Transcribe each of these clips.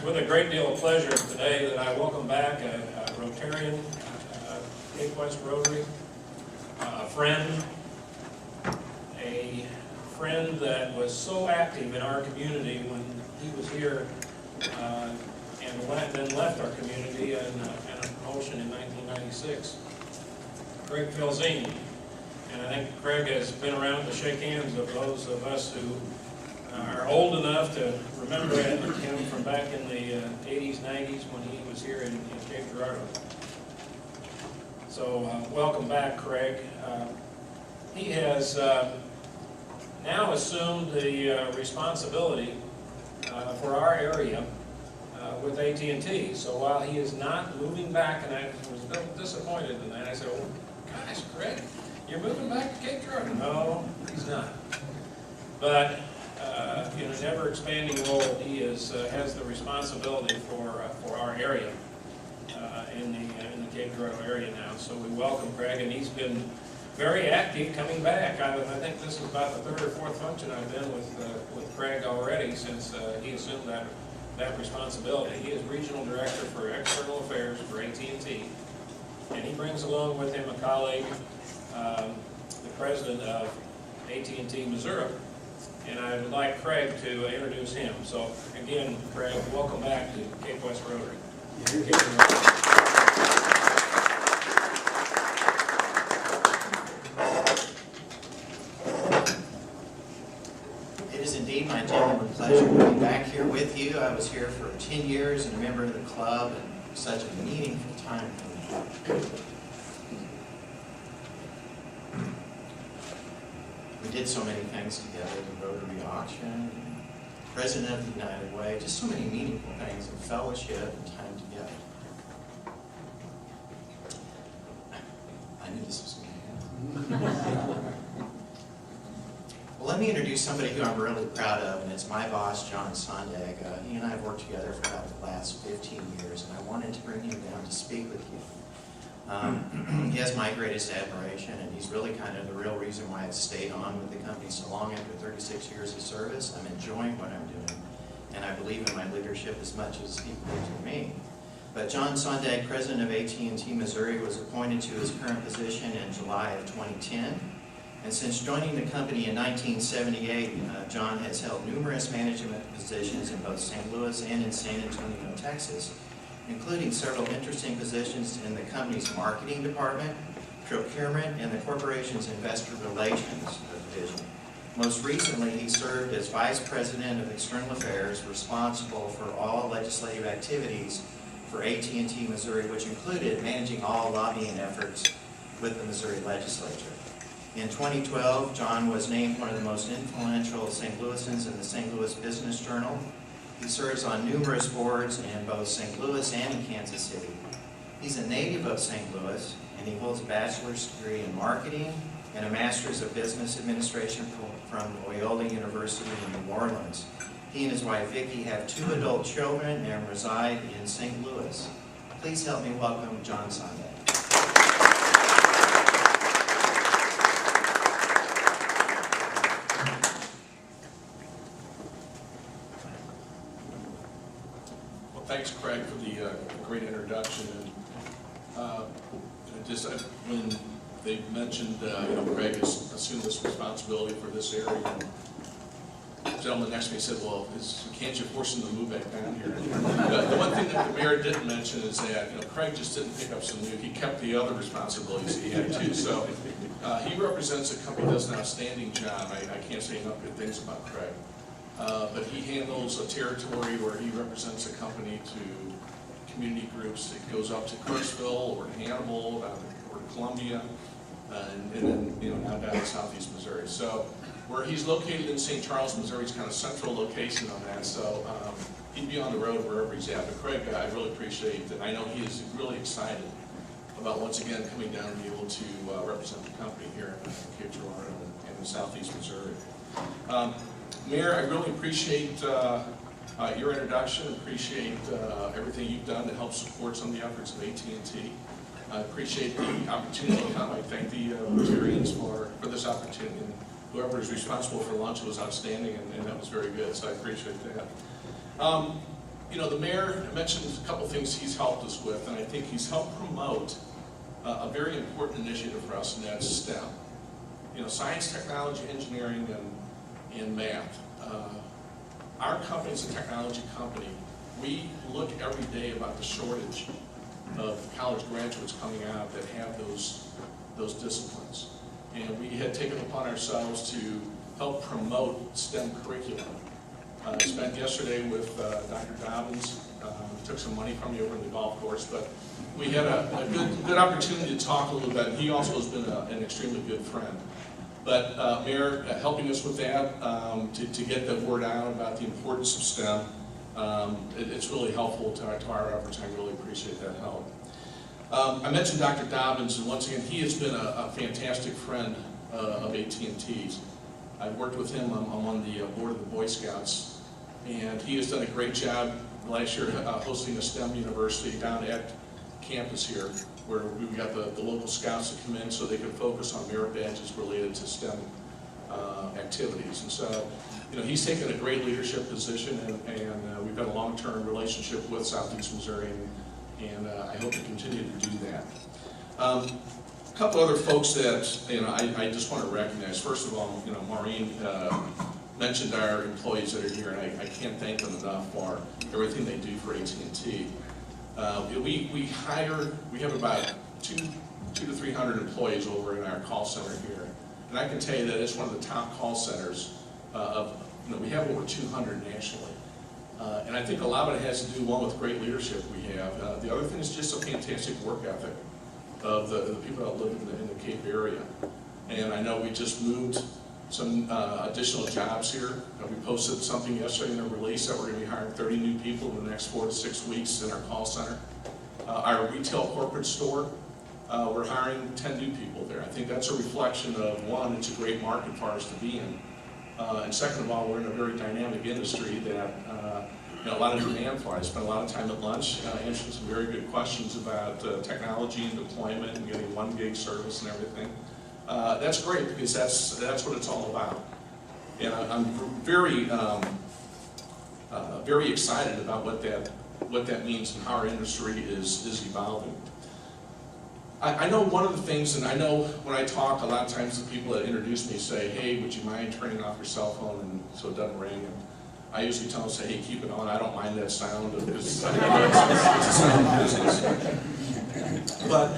with a great deal of pleasure today that I welcome back a Rotarian, Cape West Rotary, a friend that was so active in our community when he was here and then left our community in a promotion in 1996, Craig Felzein. And I think Craig has been around to shake hands of those of us who are old enough to remember him from back in the 80s, 90s when he was here in Cape Girardeau. So welcome back, Craig. He has now assumed the responsibility for our area with AT&T. So while he is not moving back, and I was a bit disappointed in that, I said, "Oh, gosh, Craig, you're moving back to Cape Girardeau?" No, he's not. But in an ever-expanding role, he has the responsibility for our area in the Cape Girardeau area now. So we welcome Craig, and he's been very active coming back. I think this is about the third or fourth function I've been with Craig already since he assumed that responsibility. He is Regional Director for External Affairs for AT&T, and he brings along with him a colleague, the President of AT&T Missouri, and I would like Craig to introduce him. So again, Craig, welcome back to Cape West Rotary. It is indeed my genuine pleasure to be back here with you. I was here for 10 years and a member of the club, and such a meaningful time for me. We did so many things together, the Rotary auction, President of the United Way, just so many meaningful things, and fellowship and time together. I knew this was going to happen. Well, let me introduce somebody who I'm really proud of, and it's my boss, John Sondagg. He and I have worked together for about the last 15 years, and I wanted to bring him down to speak with you. He has my greatest admiration, and he's really kind of the real reason why I've stayed on with the company so long after 36 years of service. I'm enjoying what I'm doing, and I believe in my leadership as much as he believes in me. But John Sondagg, President of AT&T Missouri, was appointed to his current position in July of 2010. And since joining the company in 1978, John has held numerous management positions in both St. Louis and in San Antonio, Texas, including several interesting positions in the company's marketing department, procurement, and the corporation's investor relations division. Most recently, he served as Vice President of External Affairs, responsible for all legislative activities for AT&T Missouri, which included managing all lobbying efforts with the Missouri legislature. In 2012, John was named one of the most influential St. Louisans in the St. Louis Business Journal. He serves on numerous boards in both St. Louis and in Kansas City. He's a native of St. Louis, and he holds a bachelor's degree in marketing and a master's of business administration from Loyola University in New Orleans. He and his wife Vicki have 2 adult children and reside in St. Louis. Please help me welcome John Sondagg. Thanks, Craig, for the great introduction. And when they mentioned, Craig has assumed this responsibility for this area, and the gentleman next to me said, "Well, can't you force him to move back down here?" The one thing that the mayor didn't mention is that Craig just didn't pick up some new; he kept the other responsibilities that he had too. So he represents a company that does an outstanding job. I can't say enough good things about Craig. But he handles a territory where he represents a company to community groups. It goes up to Kirksville or Hannibal or Columbia, and then now down in southeast Missouri. So where he's located in St. Charles, Missouri, is kind of central location on that. So he'd be on the road wherever he's at. But Craig, I really appreciate that. I know he is really excited about once again coming down and be able to represent the company here in Cape Girardeau and in southeast Missouri. Mayor, I really appreciate your introduction, appreciate everything you've done to help support some of the efforts of AT&T. I appreciate the opportunity to come. I thank the Rotarians for this opportunity. And whoever is responsible for lunch was outstanding, and that was very good, so I appreciate that. The mayor mentioned a couple things he's helped us with, and I think he's helped promote a very important initiative for us, and that's STEM. Science, technology, engineering, and math. Our company is a technology company. We look every day about the shortage of college graduates coming out that have those disciplines. And we had taken upon ourselves to help promote STEM curriculum. I spent yesterday with Dr. Dobbins, took some money from me over in the golf course, but we had a good opportunity to talk a little bit. He also has been an extremely good friend. But Mayor, helping us with that, to get the word out about the importance of STEM, it's really helpful to our efforts. I really appreciate that help. I mentioned Dr. Dobbins, and once again, he has been a fantastic friend of AT&T's. I've worked with him on the board of the Boy Scouts, and he has done a great job last year hosting a STEM university down at campus here, where we've got the local scouts to come in so they can focus on merit badges related to STEM activities. And so, he's taken a great leadership position, and we've got a long-term relationship with Southeast Missouri, and I hope to continue to do that. A couple other folks that I just want to recognize. First of all, Maureen mentioned our employees that are here, and I can't thank them enough for everything they do for AT&T. We have about 200 to 300 employees over in our call center here, and I can tell you that it's one of the top call centers we have over 200 nationally. And I think a lot of it has to do, one, with great leadership we have. The other thing is just a fantastic work ethic of the people that live in the Cape area. And I know we just moved some additional jobs here. We posted something yesterday in a release that we're going to be hiring 30 new people in the next 4 to 6 weeks in our call center. Our retail corporate store, we're hiring 10 new people there. I think that's a reflection of, one, it's a great market for us to be in. And second of all, we're in a very dynamic industry that a lot of demand for. I spent a lot of time at lunch answering some very good questions about technology and deployment and getting 1 gig service and everything. That's great, because that's what it's all about. And I'm very very excited about what that means and how our industry is evolving. I know one of the things, and I know when I talk, a lot of times the people that introduce me say, hey, would you mind turning off your cell phone and so it doesn't ring? And I usually tell them, say, hey, keep it on. I don't mind that sound, because it's a sound of business. But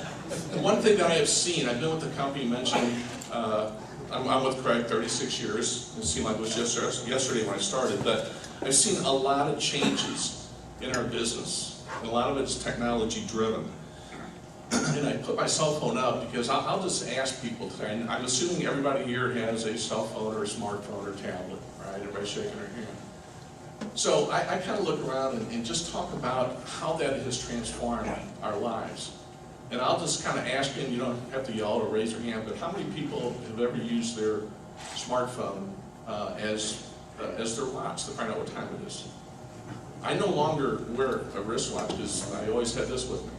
one thing that I have seen, I've been with the company mentioned, I'm with Craig 36 years. It seemed like it was just yesterday when I started, but I've seen a lot of changes in our business. And a lot of it's technology driven. And I put my cell phone up because I'll just ask people today, and I'm assuming everybody here has a cell phone or a smartphone or tablet, right? Everybody's shaking their hand. So I kind of look around and just talk about how that has transformed our lives. And I'll just kind of ask you, and you don't have to yell or raise your hand, but how many people have ever used their smartphone as their watch to find out what time it is? I no longer wear a wristwatch because I always had this with me.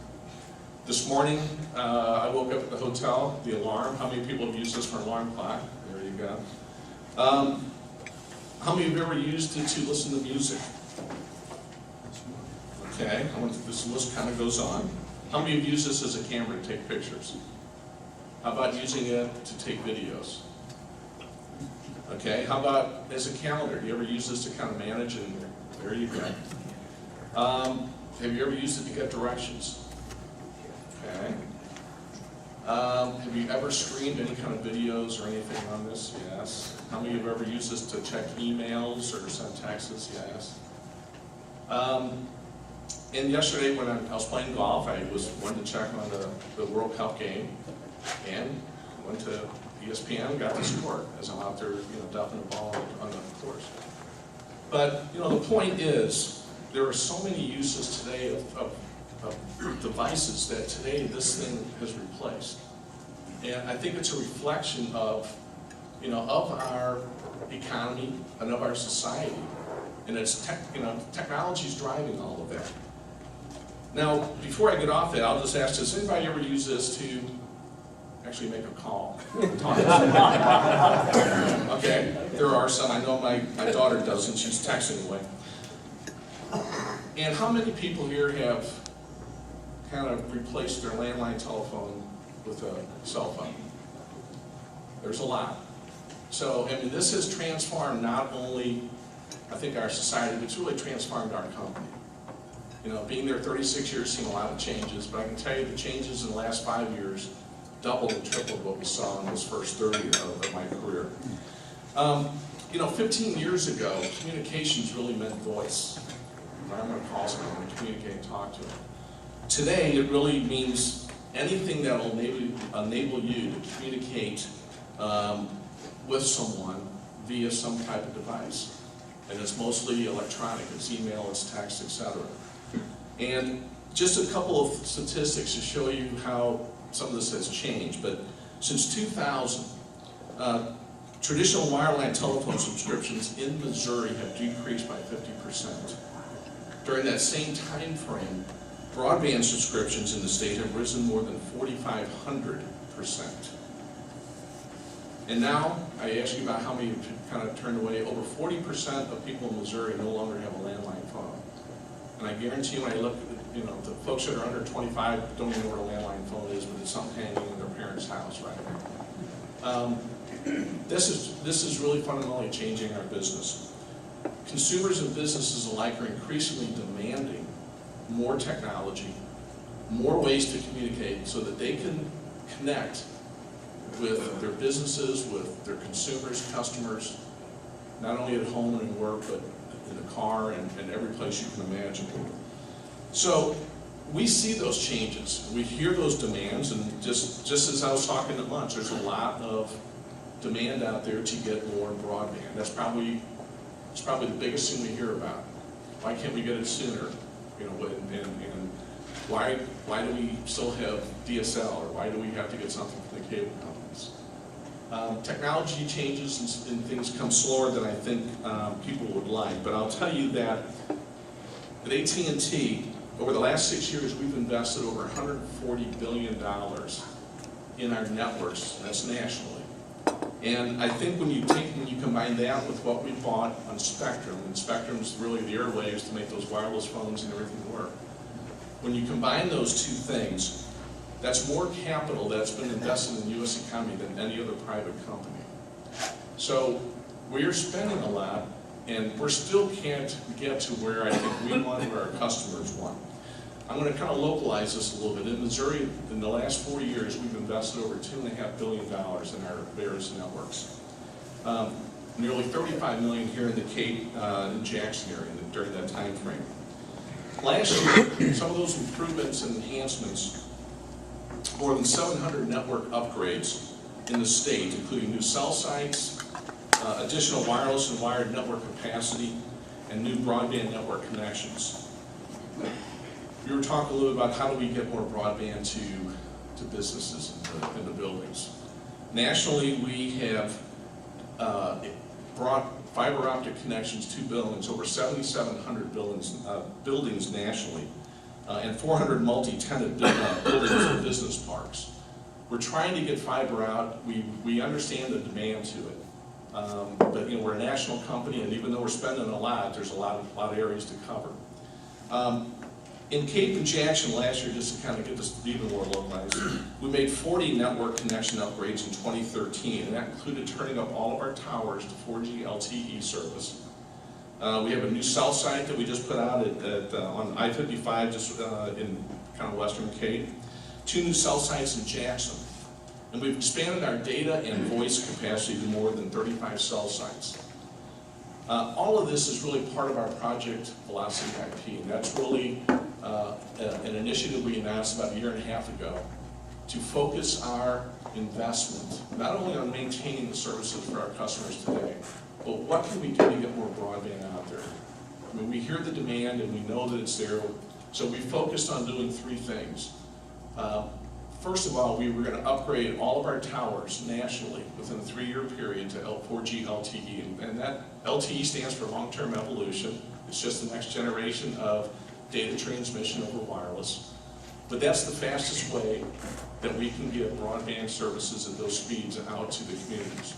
This morning, I woke up at the hotel, the alarm. How many people have used this for an alarm clock? There you go. How many have ever used it to listen to music? Okay, this list kind of goes on. How many have used this as a camera to take pictures? How about using it to take videos? Okay, how about as a calendar? Do you ever use this to kind of manage? And there you go. Have you ever used it to get directions? Okay. Have you ever streamed any kind of videos or anything on this? Yes. How many have ever used this to check emails or send texts? Yes. And yesterday when I was playing golf, I wanted to check on the World Cup game, and went to ESPN, got the score as I'm out there, dumping the ball on the course. But the point is, there are so many uses today of devices that today this thing has replaced. And I think it's a reflection of our economy and of our society. And it's technology is driving all of that. Now, before I get off that, I'll just ask, does anybody ever use this to actually make a call? Okay, there are some. I know my daughter doesn't. She's texting away. And how many people here have kind of replaced their landline telephone with a cell phone? There's a lot. So, I mean, this has transformed not only, I think, our society, but it's really transformed our company. You know, being there 36 years, seen a lot of changes, but I can tell you the changes in the last 5 years doubled and tripled what we saw in those first 30 of my career. You know, 15 years ago, communications really meant voice. I'm going to call someone and communicate and talk to them. Today, it really means anything that will enable you to communicate with someone via some type of device. And it's mostly electronic, it's email, it's text, etc. And just a couple of statistics to show you how some of this has changed. But since 2000, traditional wireline telephone subscriptions in Missouri have decreased by 50%. During that same time frame, broadband subscriptions in the state have risen more than 4,500%. And now, I ask you about how many have kind of turned away. Over 40% of people in Missouri no longer have a landline phone. And I guarantee you, when I look at, you know, the folks that are under 25 don't even know what a landline phone is, but it's something hanging in their parents' house right now. This is really fundamentally changing our business. Consumers and businesses alike are increasingly demanding more technology, more ways to communicate so that they can connect with their businesses, with their consumers, customers, not only at home and work, but in the car and every place you can imagine. So we see those changes. We hear those demands, and just as I was talking at lunch, there's a lot of demand out there to get more broadband. It's probably the biggest thing we hear about. Why can't we get it sooner? You know, and why do we still have DSL, or why do we have to get something from the cable companies? Technology changes and things come slower than I think people would like. But I'll tell you that at AT&T, over the last 6 years, we've invested over $140 billion in our networks. That's nationally. And I think when you combine that with what we bought on Spectrum, and Spectrum's really the airwaves to make those wireless phones and everything work. When you combine those two things, that's more capital that's been invested in the U.S. economy than any other private company. So we're spending a lot, and we still can't get to where I think we want, where our customers want. I'm going to kind of localize this a little bit. In Missouri, in the last 4 years, we've invested over $2.5 billion in our various networks. Nearly $35 million here in the Cape and Jackson area during that time frame. Last year, some of those improvements and enhancements, more than 700 network upgrades in the state, including new cell sites, additional wireless and wired network capacity, and new broadband network connections. We were talking a little bit about how do we get more broadband to businesses and the buildings. Nationally, we have brought fiber optic connections to buildings, over 7,700 buildings nationally, and 400 multi-tenant buildings and business parks. We're trying to get fiber out. We understand the demand to it. But you know, we're a national company, and even though we're spending a lot, there's a lot of areas to cover. In Cape and Jackson last year, just to kind of get this even more localized, we made 40 network connection upgrades in 2013, and that included turning up all of our towers to 4G LTE service. We have a new cell site that we just put out on I-55, just in kind of western Cape. 2 new cell sites in Jackson. And we've expanded our data and voice capacity to more than 35 cell sites. All of this is really part of our project Velocity IP, and that's really an initiative we announced about 1.5 years ago to focus our investment not only on maintaining the services for our customers today, but what can we do to get more broadband out there? I mean, we hear the demand and we know that it's there, so we focused on doing 3 things. First of all, we were going to upgrade all of our towers nationally within a 3-year period to 4G LTE, and that LTE stands for long-term evolution. It's just the next generation of data transmission over wireless. But that's the fastest way that we can get broadband services at those speeds out to the communities.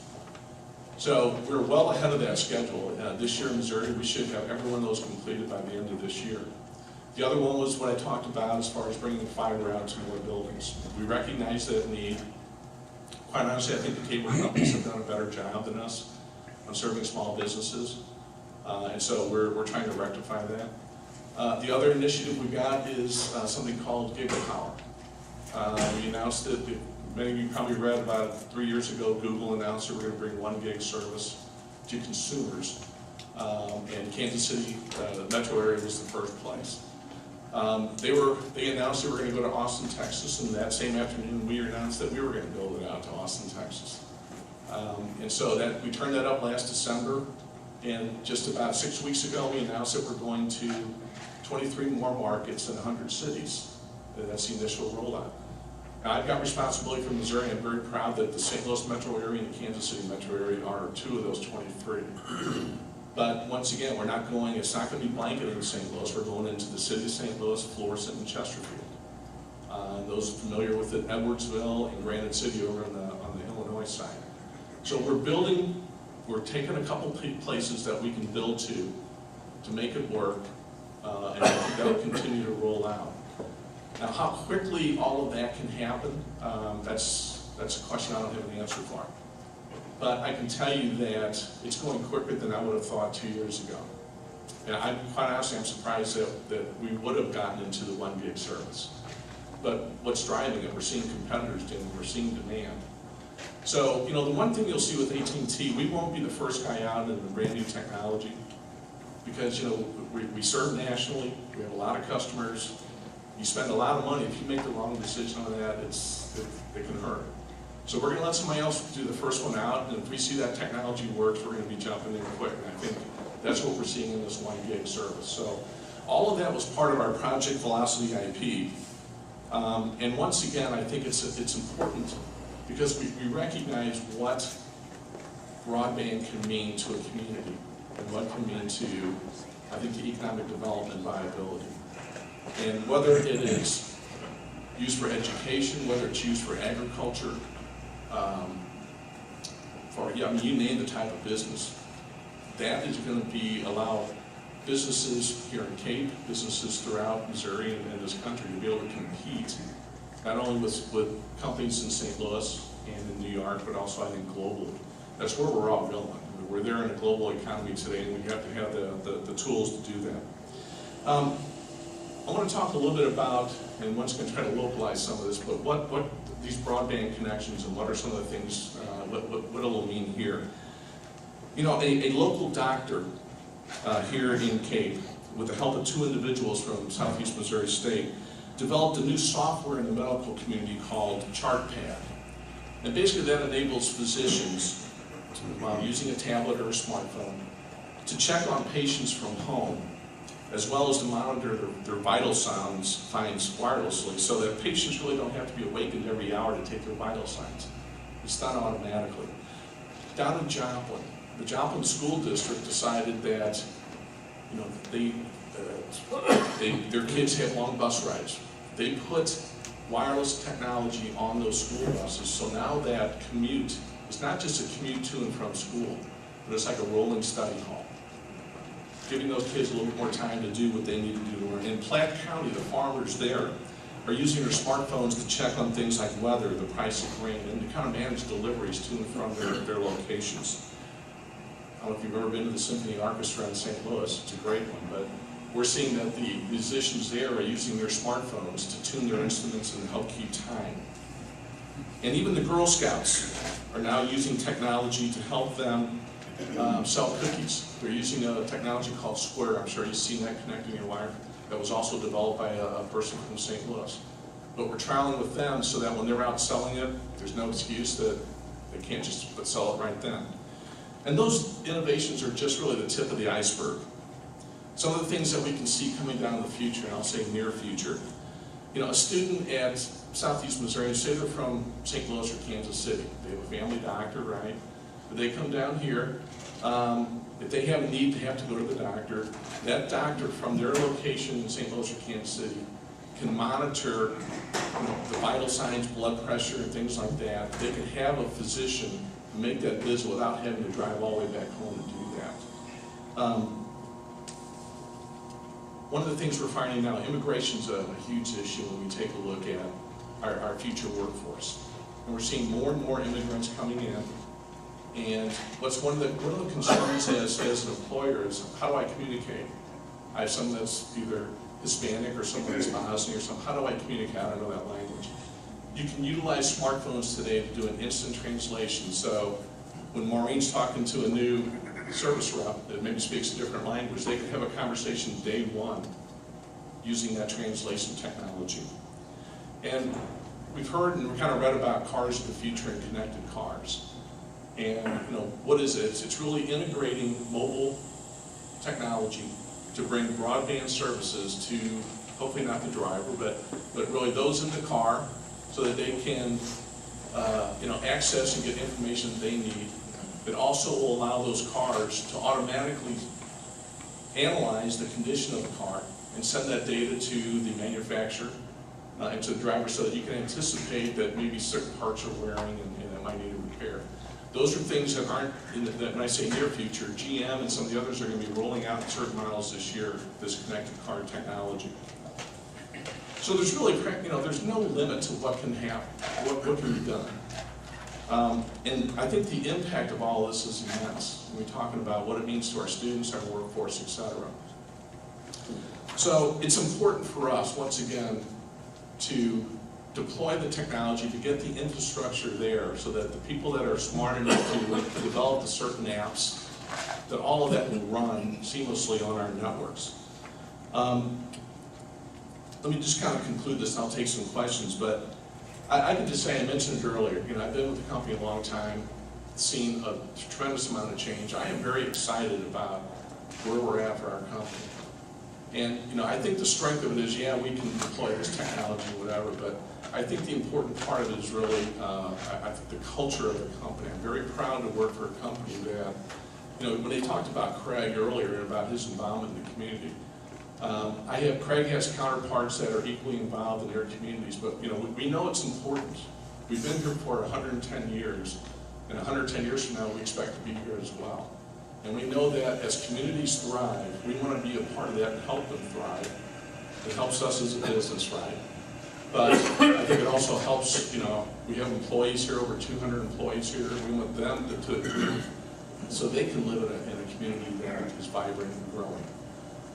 So we're well ahead of that schedule. This year in Missouri, we should have every one of those completed by the end of this year. The other one was what I talked about as far as bringing fiber out to more buildings. We recognize that need. Quite honestly, I think the cable companies have done a better job than us on serving small businesses, and so we're trying to rectify that. The other initiative we got is something called GigaPower. We announced it, many of you probably read about 3 years ago, Google announced that we're going to bring 1 gig service to consumers, and Kansas City, the metro area was the first place. They announced they were going to go to Austin, Texas, and that same afternoon we announced that we were going to build it out to Austin, Texas. And so we turned that up last December, and just about 6 weeks ago we announced that we're going to 23 more markets and 100 cities. That's the initial rollout. Now, I've got responsibility for Missouri. I'm very proud that the St. Louis metro area and the Kansas City metro area are 2 of those 23. But once again, we're not going, it's not going to be blanketing St. Louis. We're going into the city of St. Louis, Florissant, and Chesterfield. Those familiar with it, Edwardsville and Granite City over on the Illinois side. So we're taking a couple places that we can build to make it work, and I think that'll continue to roll out. Now, how quickly all of that can happen, that's a question I don't have an answer for. But I can tell you that it's going quicker than I would have thought 2 years ago. And quite honestly, I'm surprised that we would have gotten into the 1 gig service. But what's driving it? We're seeing competitors doing it, we're seeing demand. So, the one thing you'll see with AT&T, we won't be the first guy out in the brand new technology, because, we serve nationally, we have a lot of customers, you spend a lot of money. If you make the wrong decision on that, it can hurt. So we're going to let somebody else do the first one out, and if we see that technology works, we're going to be jumping in quick. And I think that's what we're seeing in this 1 gig service. So all of that was part of our Project Velocity IP. And once again, I think it's important because we recognize what broadband can mean to a community and what can mean to, I think, the economic development viability. And whether it is used for education, whether it's used for agriculture, you name the type of business, that is going to allow businesses here in Cape, businesses throughout Missouri and this country to be able to compete, not only with companies in St. Louis and in New York, but also I think globally. That's where we're all going. We're there in a global economy today, and we have to have the tools to do that. I want to talk a little bit about, and one's going to try to localize some of this, but what these broadband connections and what are some of the things, what it will mean here. A local doctor here in Cape, with the help of 2 individuals from Southeast Missouri State, developed a new software in the medical community called ChartPad. And basically that enables physicians, using a tablet or a smartphone, to check on patients from home, as well as to monitor their vital signs wirelessly, so that patients really don't have to be awakened every hour to take their vital signs. It's done automatically. Down in Joplin, the Joplin School District decided that their kids had long bus rides. They put wireless technology on those school buses, so now that commute is not just a commute to and from school, but it's like a rolling study hall, giving those kids a little bit more time to do what they need to do to learn. In Platte County, the farmers there are using their smartphones to check on things like weather, the price of grain, and to kind of manage deliveries to and from their locations. I don't know if you've ever been to the Symphony Orchestra in St. Louis, it's a great one, but we're seeing that the musicians there are using their smartphones to tune their instruments and help keep time. And even the Girl Scouts are now using technology to help them sell cookies. They're using a technology called Square. I'm sure you've seen that connecting your wire. That was also developed by a person from St. Louis. But we're trialing with them so that when they're out selling it, there's no excuse that they can't just sell it right then. And those innovations are just really the tip of the iceberg. Some of the things that we can see coming down in the future, and I'll say near future, a student at Southeast Missouri, say they're from St. Louis or Kansas City, they have a family doctor, right? But they come down here, if they have a need to have to go to the doctor, that doctor from their location in St. Louis or Kansas City can monitor the vital signs, blood pressure, and things like that. They can have a physician make that visit without having to drive all the way back home to do that. one of the things we're finding now, immigration's a huge issue when we take a look at our future workforce. And we're seeing more and more immigrants coming in. And what's one of the concerns as an employer is, how do I communicate? I have someone that's either Hispanic or someone that's Bosnian or something. How do I communicate? I don't know that language. You can utilize smartphones today to do an instant translation. So when Maureen's talking to a new service rep that maybe speaks a different language, they can have a conversation day one using that translation technology. And we've heard and we kind of read about cars of the future and connected cars. And what is it? It's really integrating mobile technology to bring broadband services to, hopefully not the driver, but really those in the car, so that they can access and get information that they need. It also will allow those cars to automatically analyze the condition of the car and send that data to the manufacturer and to the driver, so that you can anticipate that maybe certain parts are wearing and it might need a repair. Those are things that aren't, when I say near future, GM and some of the others are going to be rolling out certain models this year, this connected car technology. So there's really, there's no limit to what can happen, what can be done. And I think the impact of all of this is immense when we're talking about what it means to our students, our workforce, etc. So it's important for us, once again, to deploy the technology, to get the infrastructure there, so that the people that are smart enough to develop the certain apps, that all of that will run seamlessly on our networks. Let me just kind of conclude this, and I'll take some questions, but I can just say, I mentioned it earlier, I've been with the company a long time, seen a tremendous amount of change. I am very excited about where we're at for our company. And I think the strength of it is, yeah, we can deploy this technology, whatever, but I think the important part of it is really, I think the culture of the company. I'm very proud to work for a company that, when they talked about Craig earlier and about his involvement in the community, Craig has counterparts that are equally involved in their communities, but we know it's important. We've been here for 110 years, and 110 years from now we expect to be here as well. And we know that as communities thrive, we want to be a part of that and help them thrive. It helps us as a business, right? But I think it also helps, we have employees here, over 200 employees here. We want them to so they can live in a community that is vibrant and growing.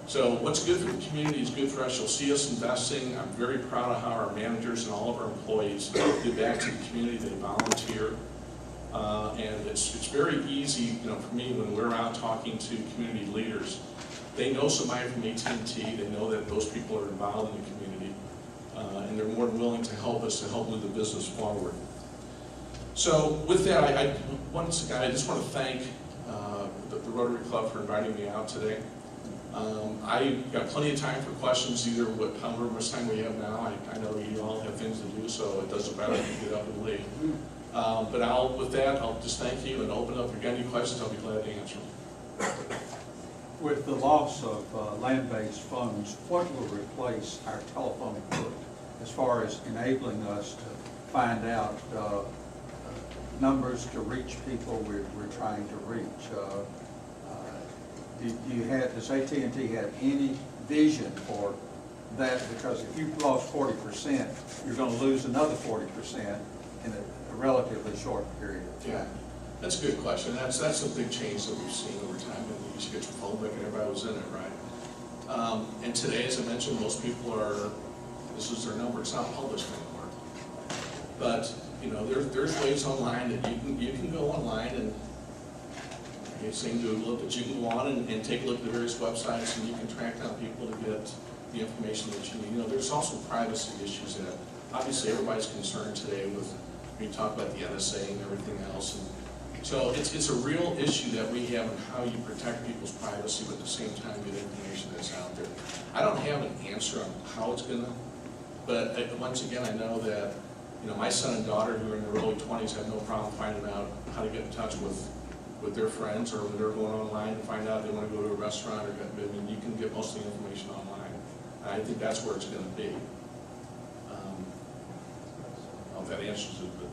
So what's good for the community is good for us. You'll see us investing. I'm very proud of how our managers and all of our employees give back to the community. They volunteer. And it's very easy, for me, when we're out talking to community leaders, they know somebody from AT&T, they know that those people are involved in the community, and they're more than willing to help us, to help move the business forward. So with that, once again, I just want to thank the Rotary Club for inviting me out today. I've got plenty of time for questions, either however much time we have now. I know you all have things to do, so it doesn't matter if you get up and leave. But with that, I'll just thank you and open up. If you've got any questions, I'll be glad to answer them. With the loss of land-based phones, what will replace our telephonic book as far as enabling us to find out numbers to reach people we're trying to reach? Does AT&T have any vision for that? Because if you've lost 40%, you're going to lose another 40% in a relatively short period of time. Yeah, that's a good question. That's a big change that we've seen over time. And you used to get your phone book and everybody was in it, right? And today, as I mentioned, most people this is their number. It's not published anymore. But there's ways online that you can go online and you seem to look, but you can go on and take a look at the various websites, and you can track down people to get the information that you need. There's also privacy issues that obviously everybody's concerned today with. We talk about the NSA and everything else, and so it's a real issue that we have in how you protect people's privacy, but at the same time get information that's out there. I don't have an answer on how it's gonna, but once again, I know that my son and daughter, who are in their early 20s, have no problem finding out how to get in touch with their friends, or when they're going online and find out they want to go to a restaurant, or you can get most of the information online. And I think that's where it's going to be. I don't know if that answers it, but.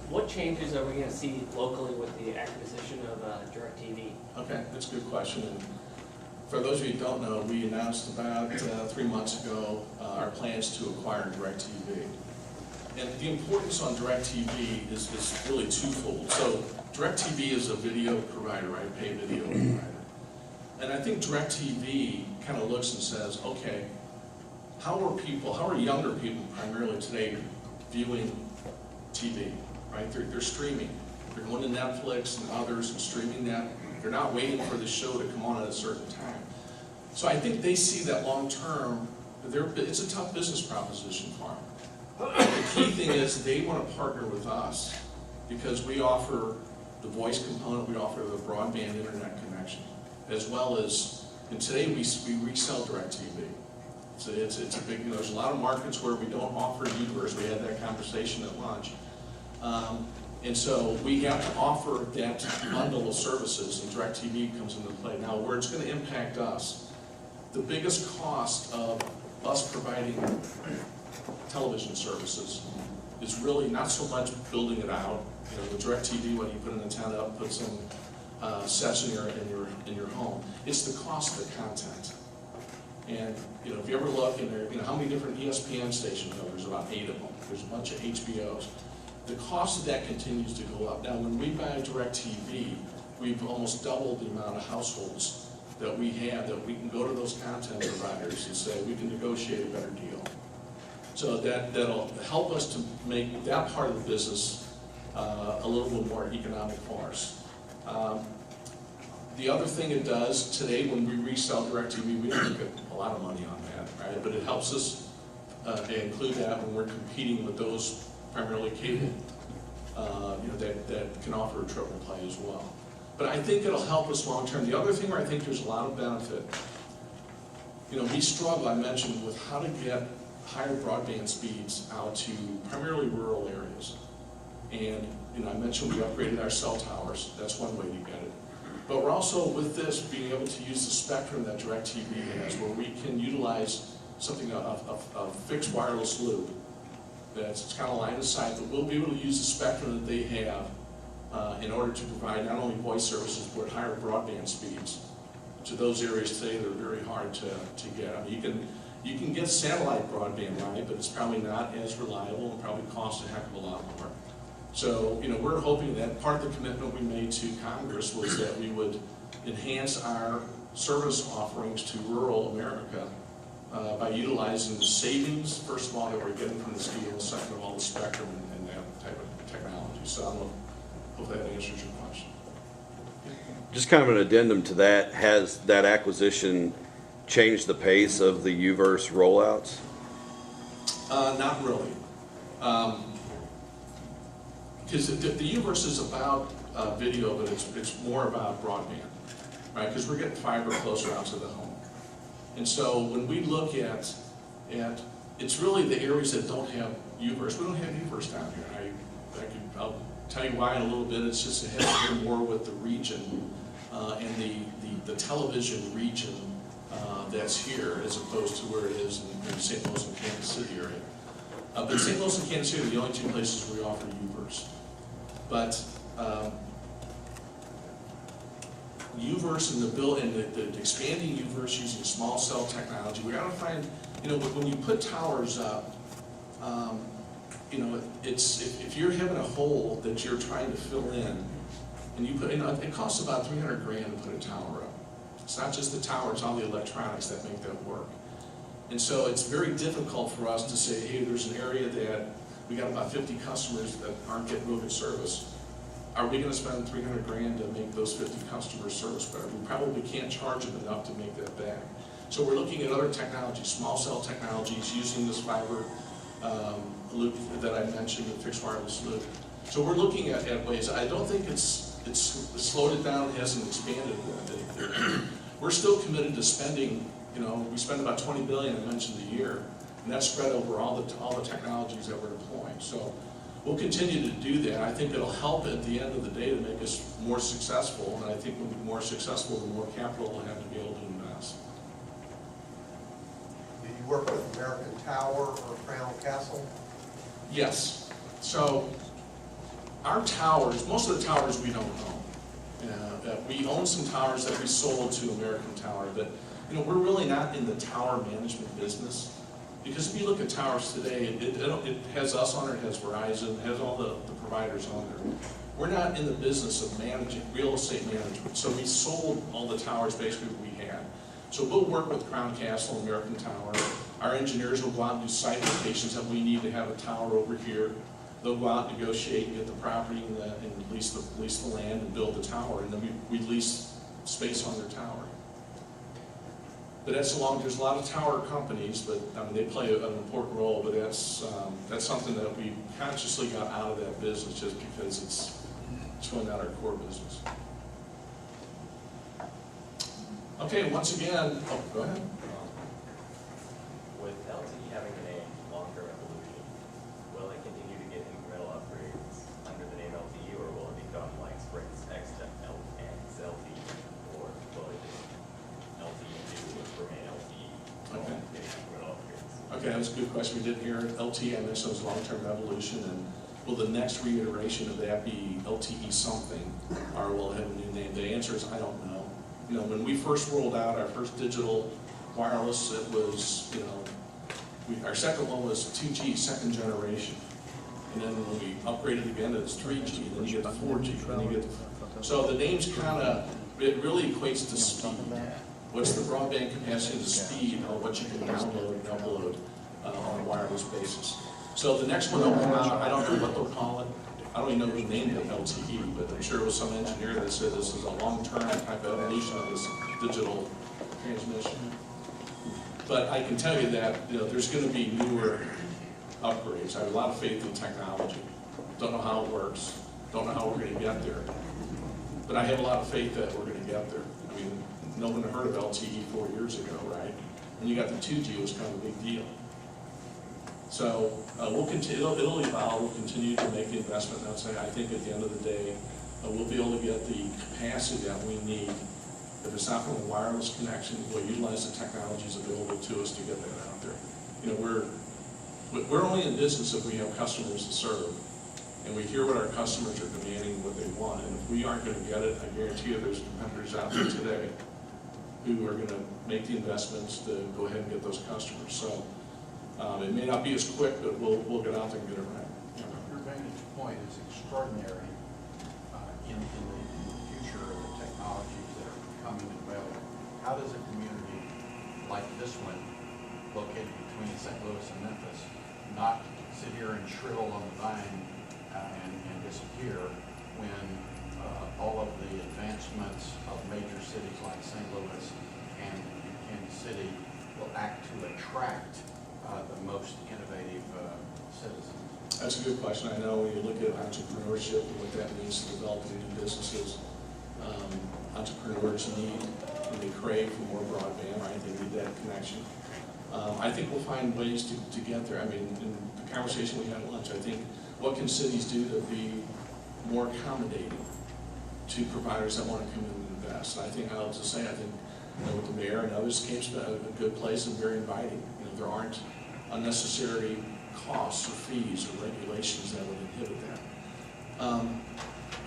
What changes are we going to see locally with the acquisition of DirecTV? Okay, that's a good question. For those of you who don't know, we announced about 3 months ago our plans to acquire DirecTV. And the importance on DirecTV is really twofold. So DirecTV is a video provider, right? Pay video provider. And I think DirecTV kind of looks and says, okay, how are younger people primarily today viewing TV, right? They're streaming. They're going to Netflix and others and streaming that. They're not waiting for the show to come on at a certain time. So I think they see that long term, it's a tough business proposition for them. The key thing is they want to partner with us because we offer the voice component, we offer the broadband internet connection, as well as, and today we resell DirecTV. So it's a big, there's a lot of markets where we don't offer UVerse. We had that conversation at lunch. And so we have to offer that bundle of services, and DirecTV comes into play. Now, where it's going to impact us, the biggest cost of us providing television services is really not so much building it out. With DirecTV, when you put an antenna up, put some sets in your home, it's the cost of the content. And if you ever look in there, how many different ESPN stations are there? There's about 8 of them. There's a bunch of HBOs. The cost of that continues to go up. Now, when we buy DirecTV, we've almost doubled the amount of households that we have, that we can go to those content providers and say, we can negotiate a better deal. So that'll help us to make that part of the business a little bit more economic for us. The other thing it does today, when we resell DirecTV, we don't get a lot of money on that, right? But it helps us include that when we're competing with those primarily cable, that can offer a triple play as well. But I think it'll help us long term. The other thing where I think there's a lot of benefit, we struggle, I mentioned, with how to get higher broadband speeds out to primarily rural areas. And I mentioned we upgraded our cell towers. That's one way to get it. But we're also, with this, being able to use the spectrum that DirecTV has, where we can utilize something, a fixed wireless loop. It's kind of line of sight, but we'll be able to use the spectrum that they have in order to provide not only voice services, but higher broadband speeds to those areas today that are very hard to get. I mean, you can get satellite broadband, right, but it's probably not as reliable and probably costs a heck of a lot more. So, we're hoping that part of the commitment we made to Congress was that we would enhance our service offerings to rural America by utilizing the savings, first of all, that we're getting from this deal, second of all, the spectrum and that type of technology. So I hope that answers your question. Just kind of an addendum to that, has that acquisition changed the pace of the UVerse rollouts? Not really. Because the UVerse is about video, but it's more about broadband, right? Because we're getting fiber closer out to the home. And so when we look at it's really the areas that don't have UVerse. We don't have UVerse down here. I'll tell you why in a little bit. It's just it has to do more with the region and the television region that's here as opposed to where it is in St. Louis and Kansas City area. But St. Louis and Kansas City are the only 2 places where we offer UVerse. But UVerse and the expanding UVerse using small cell technology, we got to find, when you put towers up, it's if you're having a hole that you're trying to fill in, and you put, it costs about $300 grand to put a tower up. It's not just the tower; it's all the electronics that make that work. And so it's very difficult for us to say, hey, there's an area that we got about 50 customers that aren't getting real good service. Are we going to spend $300 grand to make those 50 customers service better? We probably can't charge them enough to make that back. So we're looking at other technologies, small cell technologies, using this fiber loop that I mentioned, the fixed wireless loop. So we're looking at ways. I don't think it's slowed it down, it hasn't expanded. We're still committed to spending. We spend about $20 billion, I mentioned, a year, and that's spread over all the technologies that we're deploying. So we'll continue to do that. I think it'll help at the end of the day to make us more successful, and I think when we're more successful, the more capital we'll have to be able to invest. Do you work with American Tower or Crown Castle? Yes. So our towers, most of the towers we don't own. We own some towers that we sold to American Tower, but we're really not in the tower management business. Because if you look at towers today, it has us on it, it has Verizon, it has all the providers on there. We're not in the business of managing, real estate management. So we sold all the towers basically we had. So we'll work with Crown Castle, American Tower. Our engineers will go out and do site locations that we need to have a tower over here. They'll go out and negotiate and get the property and lease the land and build the tower, and then we lease space on their tower. But there's a lot of tower companies, but they play an important role, but that's something that we consciously got out of that business just because it's going out our core business. Okay, once again, go ahead. With LTE having the name long-term evolution, will it continue to get incremental upgrades under the name LTE, or will it become like Sprint's XLTE, or will it just LTE2 remain LTE? Okay. Getting incremental upgrades. Okay, that's a good question. We did hear LTE, I mentioned was long-term evolution, and will the next reiteration of that be LTE something, or will it have a new name? The answer is I don't know. When we first rolled out our first digital wireless, it was, our second one was 2G, second generation. And then when we upgraded again, it's 3G, then you get the 4G, then you get so the names it really equates to speed. What's the broadband capacity, the speed, or what you can download and upload on a wireless basis. So the next one will come out, I don't know what they'll call it. I don't even know who named it LTE, but I'm sure it was some engineer that said this is a long-term type of evolution of this digital transmission. But I can tell you that there's going to be newer upgrades. I have a lot of faith in technology. Don't know how it works. Don't know how we're going to get there. But I have a lot of faith that we're going to get there. I mean, no one heard of LTE 4 years ago, right? When you got the 2G, it was kind of a big deal. So we'll continue. It'll evolve. We'll continue to make the investment. And I think at the end of the day, we'll be able to get the capacity that we need. If it's not from a wireless connection, we'll utilize the technologies available to us to get that out there. We're only in business if we have customers to serve, and we hear what our customers are demanding, what they want. And if we aren't going to get it, I guarantee you there's competitors out there today who are going to make the investments to go ahead and get those customers. So. It may not be as quick, but we'll get out there and get it right. Your vantage point is extraordinary in the future of the technologies that are becoming available. How does a community like this one, located between St. Louis and Memphis, not sit here and shrivel on the vine and disappear when all of the advancements of major cities like St. Louis and Kansas City will act to attract the most innovative citizens? That's a good question. I know when you look at entrepreneurship and what that means to developing new businesses, entrepreneurs need, and they crave for more broadband, right? They need that connection. I think we'll find ways to get there. I mean, in the conversation we had at lunch, I think what can cities do to be more accommodating to providers that want to come in and invest? And I think I'll just say, I think with the mayor and others came to a good place and very inviting. There aren't unnecessary costs or fees or regulations that would inhibit that.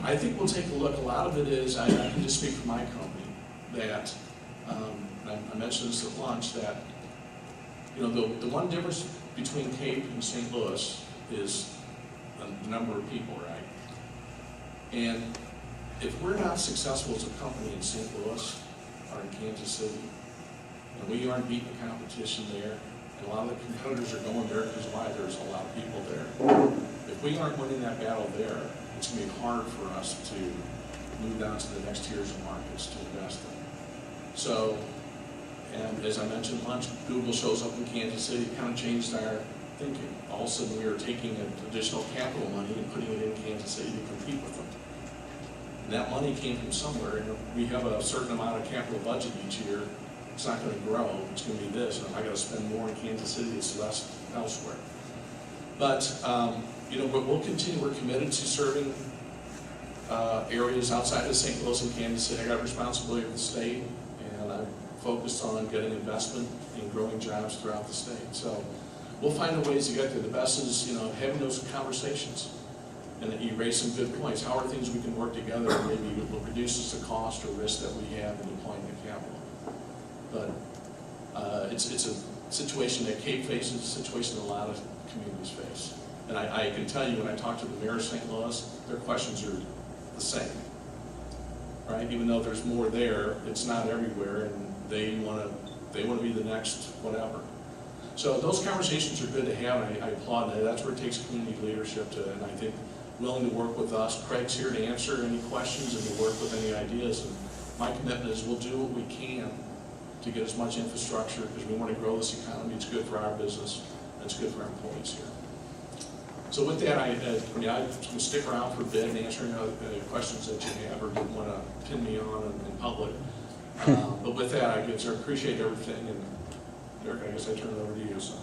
I think we'll take a look. A lot of it is, I can just speak for my company, that, I mentioned this at lunch, that the one difference between Cape and St. Louis is the number of people, right? And if we're not successful as a company in St. Louis or in Kansas City, and we aren't beating the competition there, and a lot of the competitors are going there because why? There's a lot of people there. If we aren't winning that battle there, it's going to be hard for us to move down to the next tiers of markets to invest in. So, and as I mentioned at lunch, Google shows up in Kansas City, it kind of changed our thinking. All of a sudden we were taking additional capital money and putting it in Kansas City to compete with them. And that money came from somewhere, and we have a certain amount of capital budget each year. It's not going to grow, it's going to be this, and if I got to spend more in Kansas City, it's less elsewhere. But, we'll continue, we're committed to serving areas outside of St. Louis and Kansas City. I got responsibility for the state, and I'm focused on getting investment and growing jobs throughout the state. So we'll find the ways to get there. The best is, having those conversations. And you raised some good points. How are things we can work together and maybe it will reduce the cost or risk that we have in deploying the capital? But it's a situation that Cape faces, a situation that a lot of communities face. And I can tell you, when I talk to the mayor of St. Louis, their questions are the same, right? Even though there's more there, it's not everywhere, and they want to be the next whatever. So those conversations are good to have, and I applaud that. That's where it takes community leadership to, and I think willing to work with us. Craig's here to answer any questions and to work with any ideas. And my commitment is we'll do what we can to get as much infrastructure, because we want to grow this economy. It's good for our business, and it's good for our employees here. So with that, I'm going to stick around for a bit and answer any questions that you have or didn't want to pin me on in public. But with that, I appreciate everything, and Derek, I guess I turn it over to you. So.